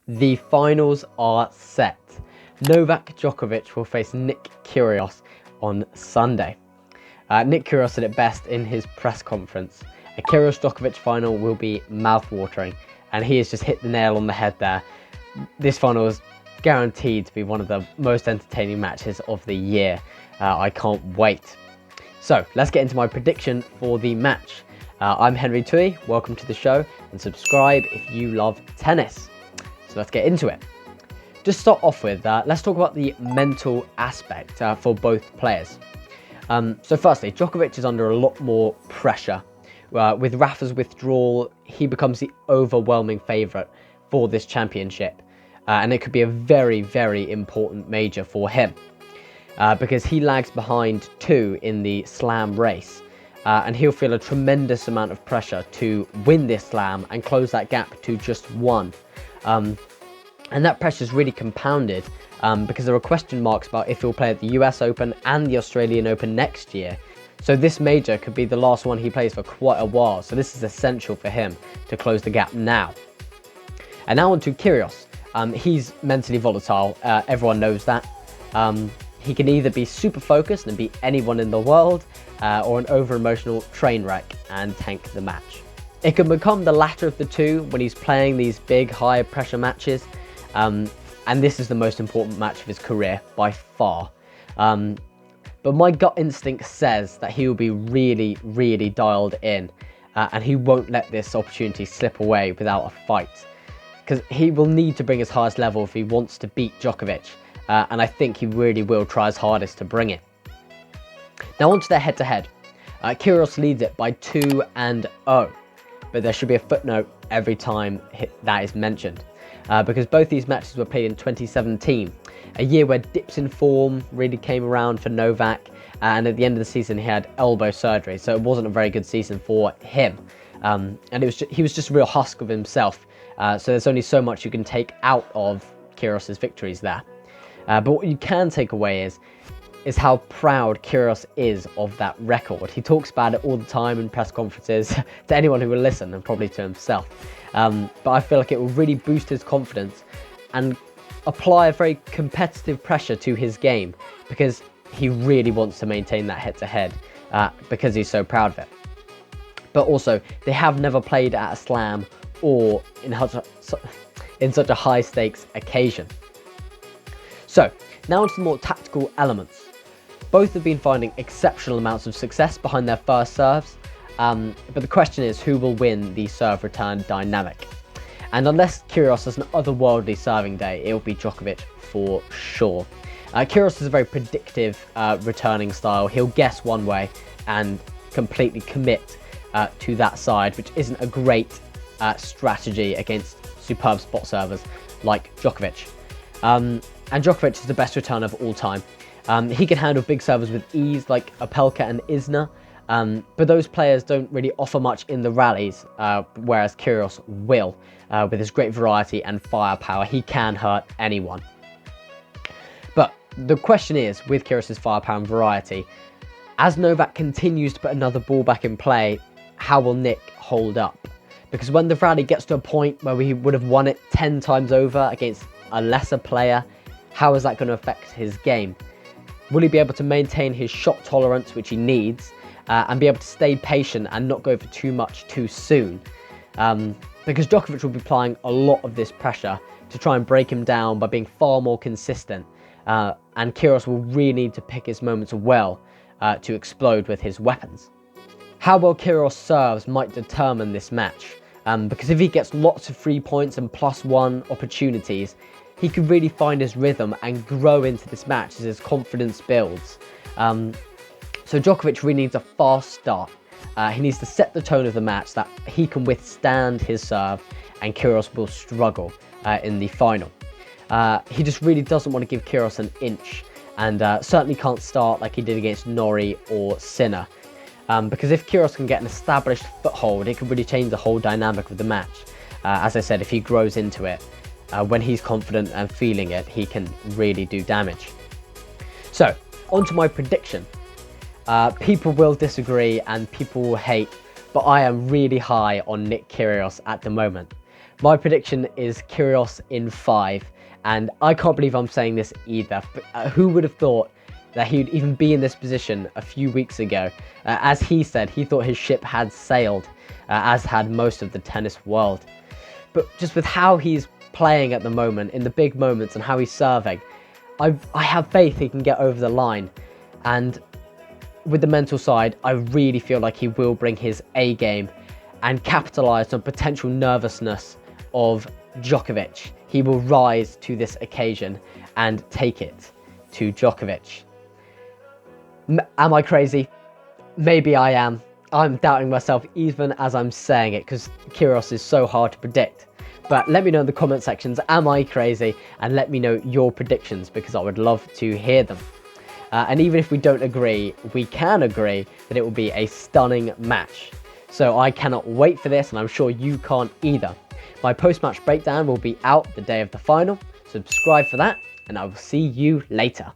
The finals are set. Novak Djokovic will face Nick Kyrgios on Sunday. Nick Kyrgios said it best in his press conference. A Kyrgios-Djokovic final will be mouth-watering, and he has just hit the nail on the head there. This final is guaranteed to be one of the most entertaining matches of the year. I can't wait. So let's get into my prediction for the match. I'm Henry Tui, welcome to the show, and subscribe if you love tennis. So let's get into it. Just start off with, let's talk about the mental aspect for both players. So firstly, Djokovic is under a lot more pressure. With Rafa's withdrawal, he becomes the overwhelming favourite for this championship. And it could be a very, very important major for him. Because he lags behind 2 in the slam race. And he'll feel a tremendous amount of pressure to win this slam and close that gap to just 1. And that pressure is really compounded because there are question marks about if he'll play at the US Open and the Australian Open next year. So this major could be the last one he plays for quite a while. So this is essential for him to close the gap now. And now on to Kyrgios. He's mentally volatile. Everyone knows that. He can either be super focused and beat anyone in the world, or an over-emotional train wreck and tank the match. It can become the latter of the two when he's playing these big, high-pressure matches. And this is the most important match of his career by far. But my gut instinct says that he will be really, really dialed in, and he won't let this opportunity slip away without a fight. Because he will need to bring his highest level if he wants to beat Djokovic, and I think he really will try his hardest to bring it. Now on to their head-to-head. Kyrgios leads it by 2-0, but there should be a footnote every time that is mentioned. Because both these matches were played in 2017, a year where dips in form really came around for Novak, and at the end of the season he had elbow surgery, so it wasn't a very good season for him. And he was just a real husk of himself, so there's only so much you can take out of Kyrgios' victories there. But what you can take away is how proud Kyrgios is of that record. He talks about it all the time in press conferences to anyone who will listen, and probably to himself. But I feel like it will really boost his confidence and apply a very competitive pressure to his game, because he really wants to maintain that head-to-head because he's so proud of it. But also, they have never played at a slam or in such a high-stakes occasion. So, now on to the more tactical elements. Both have been finding exceptional amounts of success behind their first serves, but the question is who will win the serve-return dynamic. And unless Kyrgios has an otherworldly serving day, it will be Djokovic for sure. Kyrgios is a very predictive returning style. He'll guess one way and completely commit to that side, which isn't a great strategy against superb spot servers like Djokovic. And Djokovic is the best returner of all time. He can handle big servers with ease like Opelka and Isner, but those players don't really offer much in the rallies, whereas Kyrgios will. With his great variety and firepower, he can hurt anyone. But the question is, with Kyrgios' firepower and variety, as Novak continues to put another ball back in play, how will Nick hold up? Because when the rally gets to a point where he would have won it 10 times over against a lesser player, how is that going to affect his game? Will he be able to maintain his shot tolerance, which he needs, and be able to stay patient and not go for too much too soon? Because Djokovic will be applying a lot of this pressure to try and break him down by being far more consistent, and Kyrgios will really need to pick his moments well to explode with his weapons. How well Kyrgios serves might determine this match, because if he gets lots of free points and +1 opportunities, he could really find his rhythm and grow into this match as his confidence builds. So Djokovic really needs a fast start. He needs to set the tone of the match that he can withstand his serve, and Kyrgios will struggle in the final. He just really doesn't want to give Kyrgios an inch, and certainly can't start like he did against Norrie or Sinner. Because if Kyrgios can get an established foothold, it could really change the whole dynamic of the match. As I said, if he grows into it, when he's confident and feeling it, he can really do damage. So, on to my prediction. People will disagree and people will hate, but I am really high on Nick Kyrgios at the moment. My prediction is Kyrgios in 5, and I can't believe I'm saying this either. Who would have thought that he'd even be in this position a few weeks ago? As he said, he thought his ship had sailed, as had most of the tennis world. But just with how he's playing at the moment, in the big moments, and how he's serving, I have faith he can get over the line. And with the mental side, I really feel like he will bring his A game and capitalise on potential nervousness of Djokovic. He will rise to this occasion and take it to Djokovic. Am I crazy? Maybe I am. I'm doubting myself even as I'm saying it, because Kyrgios is so hard to predict. But let me know in the comment sections, am I crazy? And let me know your predictions, because I would love to hear them. And even if we don't agree, we can agree that it will be a stunning match. So I cannot wait for this, and I'm sure you can't either. My post-match breakdown will be out the day of the final. Subscribe for that, and I will see you later.